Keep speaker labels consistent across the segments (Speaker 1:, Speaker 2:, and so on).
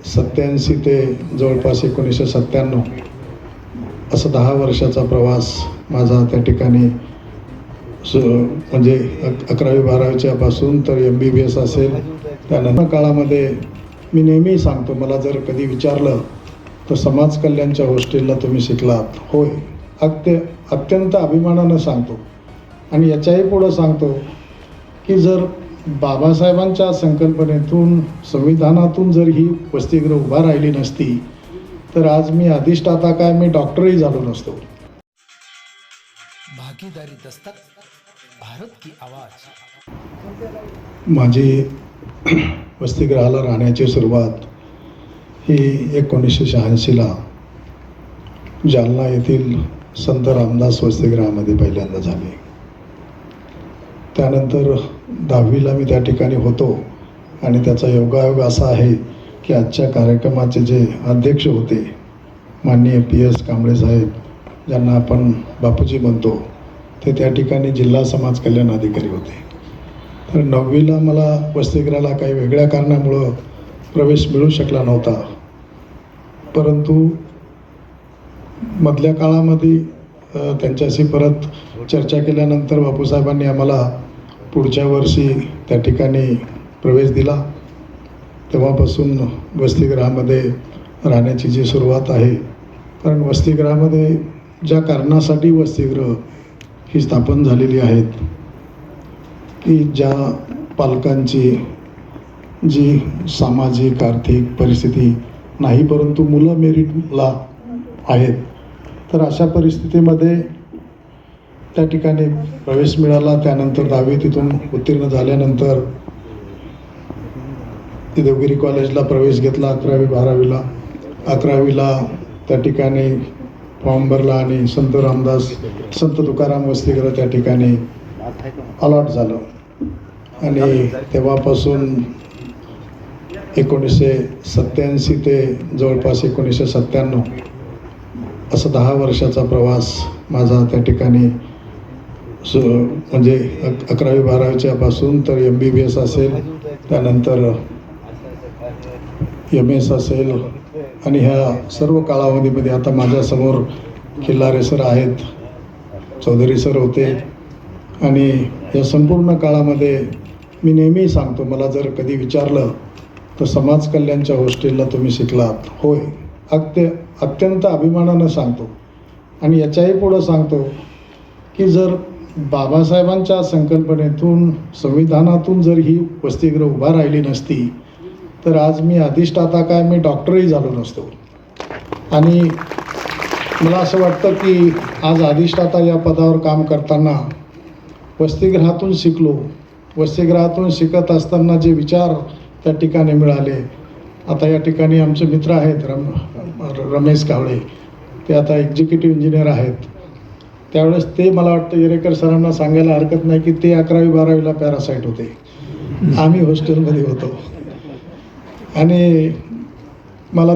Speaker 1: 1987 ते जवळपास 1997 असा 10 वर्षाचा प्रवास माझा त्या ठिकाणी म्हणजे 11वी-12वीच्या पासून तर MBBS असेल. त्यानंतर काळामध्ये मी नेहमी सांगतो, मला जर कधी विचारलं तर समाज कल्याणच्या हॉस्टेलला तुम्ही शिकलात. होय, अत्यंत अभिमानानं सांगतो. आणि याच्याही पुढं सांगतो की जर बाबासाहेबांच्या संकल्पनेतून, संविधानातून जर ही वसतिगृह उभा राहिली नसती तर आज मी अधिष्ठाता काय, मी डॉक्टरही झालो नसतो.
Speaker 2: भागीदारी दस्तक, भारत की आवाज.
Speaker 1: माझी वसतिगृहाला राहण्याची सुरुवात ही 1986ला जालना येथील संत रामदास वसतिगृहामध्ये पहिल्यांदा झाली. त्यानंतर 10वीला मी त्या ठिकाणी होतो आणि त्याचा योगायोग असा आहे की आजच्या कार्यक्रमाचे जे अध्यक्ष होते माननीय PS कांबळे साहेब, ज्यांना आपण बापूजी म्हणतो, ते त्या ठिकाणी जिल्हा समाज कल्याण अधिकारी होते. तर 9वीला मला वसतिगृहाला काही वेगळ्या कारणामुळं प्रवेश मिळू शकला नव्हता. परंतु मधल्या काळामध्ये त्यांच्याशी परत चर्चा केल्यानंतर बापूसाहेबांनी आम्हाला पुढच्या वर्षी त्या ठिकाणी प्रवेश दिला. तेव्हापासून वसतिगृहामध्ये राहण्याची जी सुरुवात आहे, कारण वसतिगृहामध्ये ज्या कारणासाठी वसतिगृह ही स्थापन झालेली आहेत की ज्या पालकांची जी सामाजिक आर्थिक परिस्थिती नाही, परंतु मुलं मेरिटला आहेत, तर अशा परिस्थितीमध्ये त्या ठिकाणी प्रवेश मिळाला. त्यानंतर 10वी तिथून उत्तीर्ण झाल्यानंतर देवगिरी कॉलेजला प्रवेश घेतला. 11वी-12वीला 11वीला त्या ठिकाणी फॉर्म भरला आणि संत तुकाराम वसतिगृह त्या ठिकाणी अलॉट झालं. आणि तेव्हापासून 1987 ते जवळपास 1997 असा 10 वर्षाचा प्रवास माझा त्या ठिकाणी म्हणजे 11वी-12वीच्या पासून तर MBBS असेल, त्यानंतर MS असेल. आणि ह्या सर्व कालावधीमध्ये आता माझ्यासमोर खिल्लारे सर आहेत, चौधरी सर होते. आणि या संपूर्ण काळामध्ये मी नेहमी सांगतो, मला जर कधी विचारलं तर समाज कल्याणच्या हॉस्टेलला तुम्ही शिकलात. होय, अत्यंत अभिमानानं सांगतो. आणि याच्याही पुढं सांगतो की जर बाबासाहेबांच्या संकल्पनेतून, संविधानातून जर ही वसतिगृह उभा राहिली नसती तर आज मी अधिष्ठाता काय, मी डॉक्टरही झालो नसतो. आणि मला असं वाटतं की आज अधिष्ठाता या पदावर काम करताना वसतिगृहातून शिकलो. वसतिगृहातून शिकत असताना जे विचार त्या ठिकाणी मिळाले. आता या ठिकाणी आमचे मित्र आहेत रमेश कावळे, ते आता एक्झिक्युटिव्ह इंजिनियर आहेत. त्यावेळेस ते, मला वाटतं येरेकर सरांना सांगायला हरकत नाही की ते 11वी-12वीला पॅरासाईट होते, आम्ही हॉस्टेलमध्ये होतो. आणि मला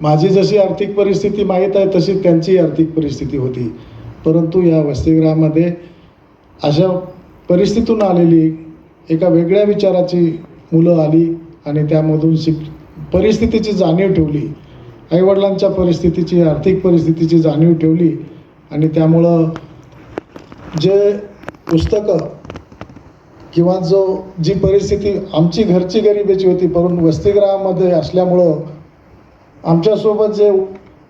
Speaker 1: माझी जशी आर्थिक परिस्थिती माहीत आहे तशी त्यांची आर्थिक परिस्थिती होती. परंतु या वसतिगृहामध्ये अशा परिस्थितीतून आलेली एका वेगळ्या विचाराची मुलं आली आणि त्यामधून परिस्थितीची जाणीव ठेवली, आईवडिलांच्या परिस्थितीची, आर्थिक परिस्थितीची जाणीव ठेवली. आणि त्यामुळं जे पुस्तकं किंवा जी परिस्थिती आमची घरची गरिबीची होती, परंतु वसतिगृहामध्ये असल्यामुळं आमच्यासोबत जे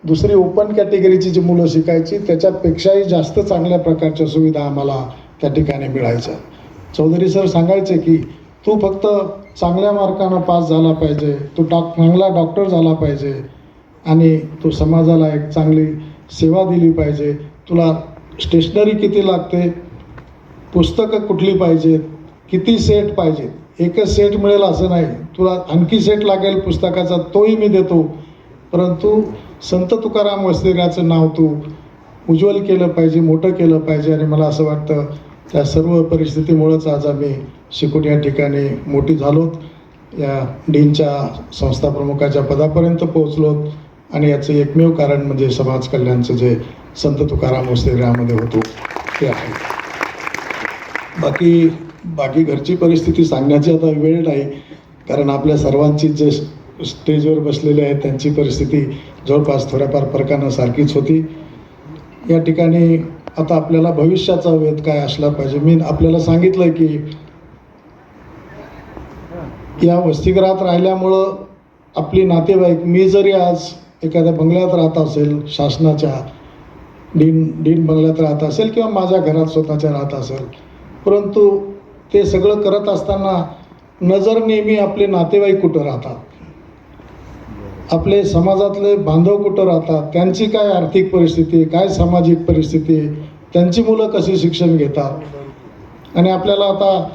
Speaker 1: दुसरी ओपन कॅटेगरीची जी मुलं शिकायची त्याच्यापेक्षाही जास्त चांगल्या प्रकारच्या सुविधा आम्हाला त्या ठिकाणी मिळायच्या. चौधरी सर सांगायचे की तू फक्त चांगल्या मार्कानं पास झाला पाहिजे, तू चांगला डॉक्टर झाला पाहिजे आणि तू समाजाला एक चांगली सेवा दिली पाहिजे. तुला स्टेशनरी किती लागते, पुस्तकं कुठली पाहिजेत, किती सेट पाहिजेत, एकच सेट मिळेल असं नाही, तुला आणखी सेट लागेल पुस्तकाचा तोही मी देतो. परंतु संत तुकाराम वसतिगृहाचं नाव तू उज्ज्वल केलं पाहिजे, मोठं केलं पाहिजे. आणि मला असं वाटतं त्या सर्व परिस्थितीमुळंच आज आम्ही शिकून या ठिकाणी मोठी झालोत, या डीनच्या संस्था प्रमुखाच्या पदापर्यंत पोहोचलोत. आणि याचं एकमेव कारण म्हणजे समाज कल्याणचं जे संत तुकाराम वसतिगृहामध्ये होतो ते आहे. बाकी घरची परिस्थिती सांगण्याची आता वेळ नाही, कारण आपल्या सर्वांची जे स्टेजवर बसलेले आहेत त्यांची परिस्थिती जवळपास थोड्याफार फरकानं सारखीच होती. या ठिकाणी आता आपल्याला भविष्याचा वेध काय असला पाहिजे. मी आपल्याला सांगितलं की या वसतिगृहात राहिल्यामुळं आपली नातेवाईक, मी जरी आज एखाद्या बंगल्यात राहत असेल, शासनाच्या डीन बंगल्यात राहत असेल किंवा माझ्या घरात स्वतःच्या राहत असेल, परंतु ते सगळं करत असताना नजर नेहमी आपले नातेवाईक कुठं राहतात, आपले समाजातले बांधव कुठं राहतात, त्यांची काय आर्थिक परिस्थिती, काय सामाजिक परिस्थिती, त्यांची मुलं कशी शिक्षण घेतात. आणि आपल्याला आता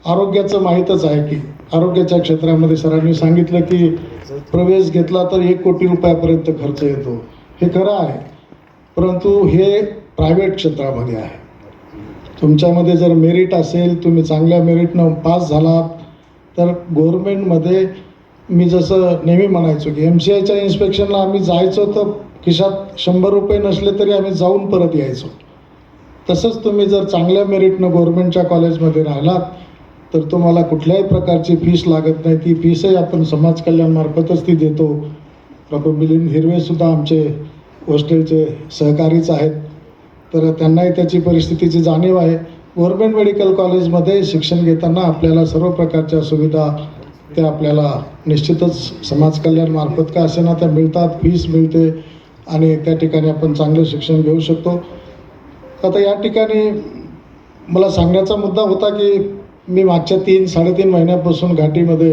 Speaker 1: आरोग्याचं माहीतच आहे की आरोग्याच्या क्षेत्रामध्ये सरांनी सांगितलं की प्रवेश घेतला तर 1 कोटी रुपयापर्यंत खर्च येतो. हे खरं आहे, परंतु हे प्रायव्हेट क्षेत्रामध्ये आहे. तुमच्यामध्ये जर मेरिट असेल, तुम्ही चांगल्या मेरिटनं पास झालात तर गव्हर्मेंटमध्ये, मी जसं नेहमी म्हणायचो की MCIच्या इन्स्पेक्शनला आम्ही जायचो तर खिशात 100 रुपये नसले तरी आम्ही जाऊन परत यायचो. तसंच तुम्ही जर चांगल्या मेरिटनं गव्हर्मेंटच्या कॉलेजमध्ये राहिलात तर तुम्हाला कुठल्याही प्रकारची फीस लागत नाही. ती फीसही आपण समाज कल्याणमार्फतच ती देतो. डॉक्टर मिलिंद हिरवेसुद्धा आमचे हॉस्टेलचे सहकारीच आहेत, तर त्यांनाही त्याची परिस्थितीची जाणीव आहे. गव्हर्मेंट मेडिकल कॉलेजमध्ये शिक्षण घेताना आपल्याला सर्व प्रकारच्या सुविधा त्या आपल्याला निश्चितच समाज कल्याणमार्फत का असे ना त्या मिळतात, फीस मिळते आणि त्या ठिकाणी आपण चांगलं शिक्षण घेऊ शकतो. आता या ठिकाणी मला सांगण्याचा मुद्दा होता की मी मागच्या 3-3.5 महिन्यापासून घाटीमध्ये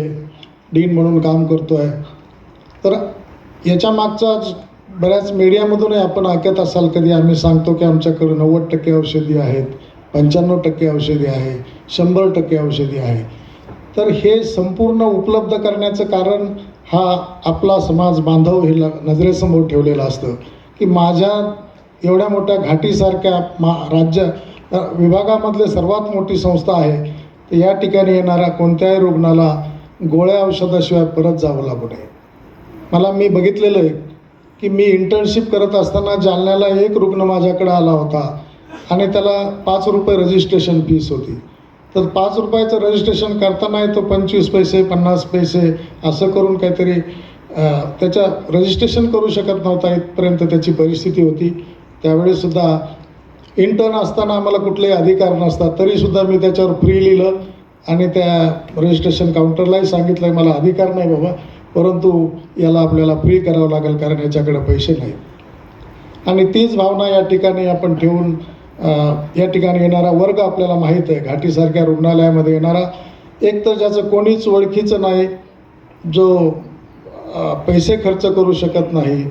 Speaker 1: डीन म्हणून काम करतो आहे. तर याच्या मागचा बऱ्याच मीडियामधूनही आपण ऐकत असाल, कधी आम्ही सांगतो की आमच्याकडे 90% औषधी आहेत, 95% औषधी आहे, 100% औषधी आहे. तर हे संपूर्ण उपलब्ध करण्याचं कारण हा आपला समाज बांधव हे नजरेसमोर ठेवलेलं असतं की माझ्या एवढ्या मोठ्या घाटीसारख्या राज्य विभागामधले सर्वात मोठी संस्था आहे, तर या ठिकाणी येणाऱ्या कोणत्याही रुग्णाला गोळ्या औषधाशिवाय परत जावं लागू नये. मी बघितलेलं आहे की मी इंटर्नशिप करत असताना जालन्याला एक रुग्ण माझ्याकडे आला होता आणि त्याला 5 रुपये रजिस्ट्रेशन फीस होती. तर 5 रुपयाचं रजिस्ट्रेशन करताना तो 25 पैसे 50 पैसे असं करून काहीतरी त्याच्या रजिस्ट्रेशन करू शकत नव्हता, इथपर्यंत त्याची परिस्थिती होती. त्यावेळीसुद्धा इंटर्न असताना आम्हाला कुठलेही अधिकार नसतात, तरीसुद्धा मी त्याच्यावर फ्री लिहिलं आणि त्या रजिस्ट्रेशन काउंटरलाही सांगितलं आहे मला अधिकार नाही बाबा, परंतु याला आपल्याला फ्री करावं लागेल कारण याच्याकडे पैसे नाहीत. आणि तीच भावना या ठिकाणी आपण ठेवून या ठिकाणी येणारा वर्ग आपल्याला माहीत आहे, घाटीसारख्या रुग्णालयामध्ये येणारा, एक तर ज्याचं कोणीच ओळखीचं नाही, जो पैसे खर्च करू शकत नाही,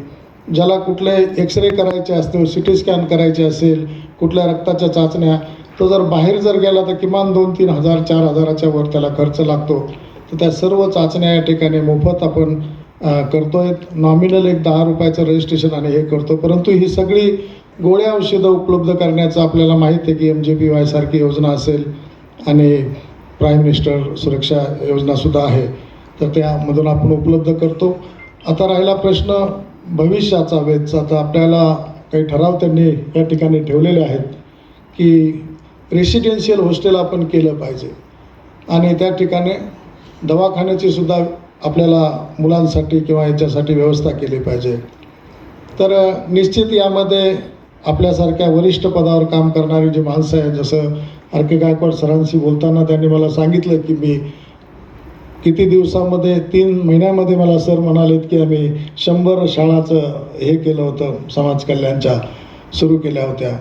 Speaker 1: ज्याला कुठले एक्सरे करायचे असतील, CT स्कॅन करायचे असेल, कुठल्या रक्ताच्या चाचण्या, तो जर बाहेर जर गेला तर किमान 2-3 हजार 4 हजाराच्या वर त्याला खर्च लागतो. तर त्या सर्व चाचण्या या ठिकाणी मोफत आपण करतो आहे. नॉमिनल एक 10 रुपयाचं रजिस्ट्रेशन आणि हे करतो, परंतु ही सगळी गोळ्या औषधं उपलब्ध करण्याचं आपल्याला माहीत आहे की MJPY सारखी योजना असेल आणि प्राईम मिनिस्टर सुरक्षा योजनासुद्धा आहे, तर त्यामधून आपण उपलब्ध करतो. आता राहिला प्रश्न भविष्याचा वेधचा, तर आपल्याला काही ठराव त्यांनी या ठिकाणी ठेवलेले आहेत की रेसिडेन्शियल हॉस्टेल आपण केलं पाहिजे आणि त्या ठिकाणी दवाखान्याची सुद्धा आपल्याला मुलांसाठी किंवा याच्यासाठी व्यवस्था केली पाहिजे. तर निश्चित यामध्ये आपल्यासारख्या वरिष्ठ पदावर काम करणारी जी माणसं आहेत, जसं RK गायकवाड सरांशी बोलताना त्यांनी मला सांगितलं की मी किती दिवसामध्ये 3 महिन्यामध्ये मला सर म्हणालेत की आम्ही 100 शाळाचं हे केलं होतं, समाज कल्याणच्या सुरू केल्या होत्या.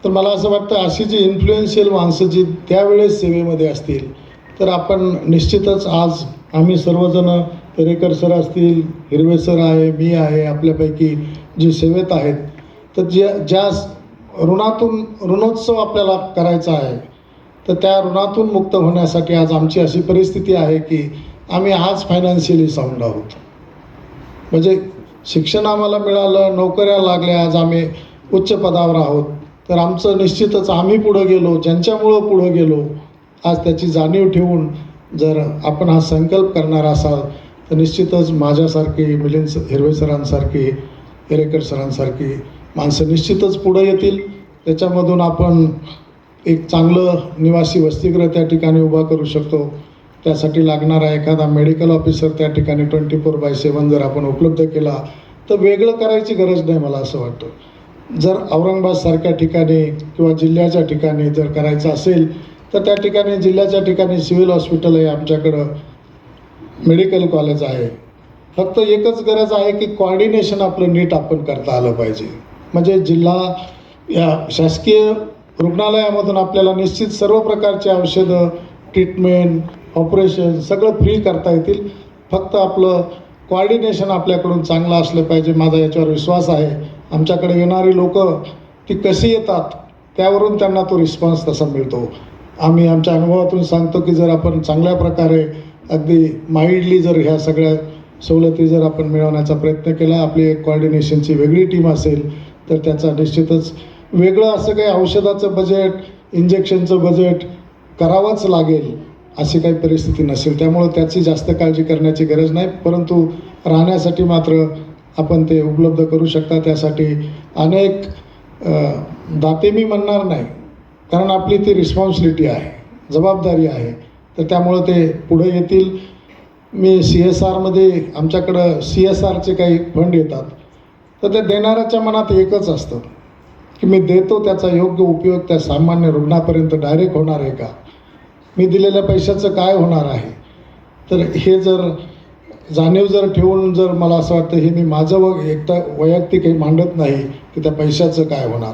Speaker 1: तर मला असं वाटतं अशी जी इन्फ्लुएन्शियल माणसं जी त्यावेळेस सेवेमध्ये असतील, तर आपण निश्चितच आज आम्ही सर्वजण, तेरेकर सर असतील, हिरवे सर आहे, मी आहे, आपल्यापैकी जी सेवेत आहेत, तर ज्या ऋणोत्सव आपल्याला करायचा आहे, तर त्या ऋणातून मुक्त होण्यासाठी आज आमची अशी परिस्थिती आहे की आम्ही आज फायनान्शियली साऊंड आहोत. म्हणजे शिक्षण आम्हाला मिळालं, नोकऱ्या लागल्या, आज आम्ही उच्च पदावर आहोत. तर आमचं निश्चितच आम्ही पुढं गेलो, ज्यांच्यामुळं पुढं गेलो, आज त्याची जाणीव ठेवून जर आपण हा संकल्प करणार असाल तर निश्चितच माझ्यासारखी, मिलिंद हिरवे सरांसारखी, तेरेकर सरांसारखी माणसं निश्चितच पुढं येतील. त्याच्यामधून आपण एक चांगलं निवासी वसतिगृह त्या ठिकाणी उभा करू शकतो त्यासाठी लागणारा एखादा मेडिकल ऑफिसर त्या ठिकाणी 24/7 जर आपण उपलब्ध केला तर वेगळं करायची गरज नाही मला असं वाटतं. जर औरंगाबादसारख्या ठिकाणी किंवा जिल्ह्याच्या ठिकाणी जर करायचं असेल तर त्या ठिकाणी जिल्ह्याच्या ठिकाणी सिव्हिल हॉस्पिटल आहे, आमच्याकडं मेडिकल कॉलेज आहे. फक्त एकच गरज आहे की कॉर्डिनेशन आपलं नीट आपण करता आलं पाहिजे. म्हणजे जिल्हा या शासकीय रुग्णालयामधून आपल्याला निश्चित सर्व प्रकारचे औषधं, ट्रीटमेंट, ऑपरेशन सगळं फ्री करता येतील. फक्त आपलं कॉर्डिनेशन आपल्याकडून चांगलं असलं पाहिजे. माझा याच्यावर विश्वास आहे. आमच्याकडे येणारी लोकं ती कशी येतात त्यावरून त्यांना तो रिस्पॉन्स तसा मिळतो. आम्ही आमच्या अनुभवातून सांगतो की जर आपण चांगल्या प्रकारे अगदी माइल्डली जर ह्या सगळ्या सवलती जर आपण मिळवण्याचा प्रयत्न केला, आपली एक कॉर्डिनेशनची वेगळी टीम असेल तर त्याचा निश्चितच वेगळं असं काही औषधाचं बजेट, इंजेक्शनचं बजेट करावंच लागेल अशी काही परिस्थिती नसेल. त्यामुळं त्याची जास्त काळजी करण्याची गरज नाही. परंतु राहण्यासाठी मात्र आपण ते उपलब्ध करू शकता. त्यासाठी अनेक दाते मी म्हणणार नाही, कारण आपली ती रिस्पॉन्सिबिलिटी आहे, जबाबदारी आहे. तर त्यामुळं ते पुढे येतील. मी CSRमध्ये आमच्याकडं CSRचे काही फंड येतात तर ते देणाऱ्याच्या मनात एकच असतं की मी देतो त्याचा योग्य उपयोग त्या सामान्य रुग्णापर्यंत डायरेक्ट होणार आहे का, मी दिलेल्या पैशाचं काय होणार आहे. तर हे जर जाणीव जर ठेवून जर मला असं वाटतं हे मी माझं एकटा वैयक्तिक हे मांडत नाही की त्या पैशाचं काय होणार,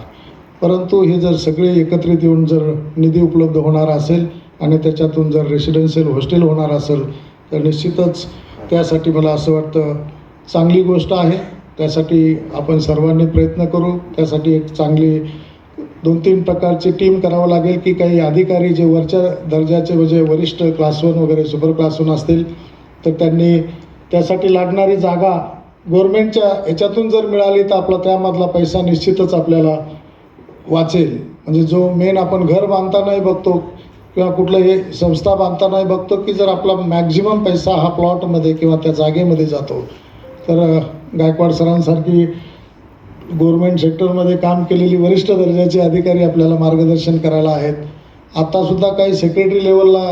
Speaker 1: परंतु हे जर सगळे एकत्रित येऊन जर निधी उपलब्ध होणार असेल आणि त्याच्यातून जर रेसिडेन्शियल हॉस्टेल होणार असेल तर निश्चितच त्यासाठी मला असं वाटतं चांगली गोष्ट आहे. त्यासाठी आपण सर्वांनी प्रयत्न करू. त्यासाठी एक चांगली 2-3 प्रकारची टीम करावं लागेल की काही अधिकारी जे वरच्या दर्जाचे म्हणजे वरिष्ठ क्लास 1 वगैरे सुपर क्लास 1 असतील तर त्यांनी त्यासाठी लागणारी जागा गव्हर्मेंटच्या ह्याच्यातून जर मिळाली तर आपला त्यामधला पैसा निश्चितच आपल्याला वाचेल. म्हणजे जो मेन आपण घर बांधतानाही बघतो किंवा कुठलं हे संस्था बांधतानाही बघतो की जर आपला मॅक्झिमम पैसा हा प्लॉटमध्ये किंवा त्या जागेमध्ये जातो. तर गायकवाड सरांसारखी गव्हर्मेंट सेक्टरमध्ये काम केलेली वरिष्ठ दर्जाचे अधिकारी आपल्याला मार्गदर्शन करायला आहेत. आत्तासुद्धा काही सेक्रेटरी लेवलला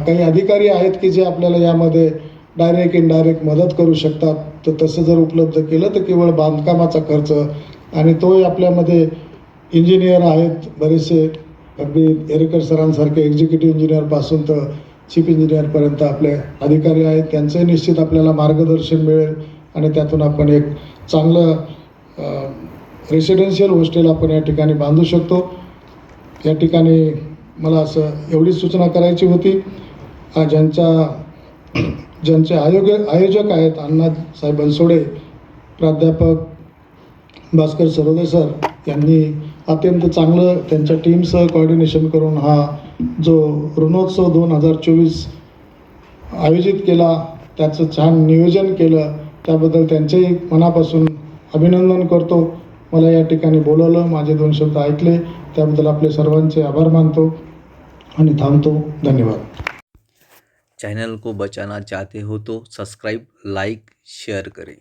Speaker 1: काही अधिकारी आहेत की जे आपल्याला यामध्ये डायरेक्ट इनडायरेक्ट मदत करू शकतात. तर तसं जर उपलब्ध केलं तर केवळ बांधकामाचा खर्च आणि तोही आपल्यामध्ये इंजिनियर आहेत बरेचसे, अगदी एरेकर सरांसारखे एक्झिक्युटिव्ह इंजिनियरपासून तर चीफ इंजिनियरपर्यंत आपले अधिकारी आहेत. त्यांचंही निश्चित आपल्याला मार्गदर्शन मिळेल आणि त्यातून आपण एक चांगलं रेसिडेन्शियल हॉस्टेल आपण या ठिकाणी बांधू शकतो. या ठिकाणी मला असं एवढी सूचना करायची होती. ज्यांचे आयोजक आहेत अण्णासाहेब बनसोडे, प्राध्यापक भास्कर सरोदे सर यांनी अत्यंत चांगलं त्यांच्या टीमसह कॉर्डिनेशन करून हा जो ऋणोत्सव 2024 आयोजित केला, त्याचं छान नियोजन केलं, त्याबद्दल त्यांचेही मनापासून अभिनंदन करतो. मला या ठिकाणी बोलवलं, माझे 2 शब्द ऐकले, त्याबद्दल आपले सर्वांचे आभार मानतो आणि थांबतो. धन्यवाद.
Speaker 3: चैनल को बचाना चाहते हो तो सब्सक्राइब, लाइक, शेयर करें.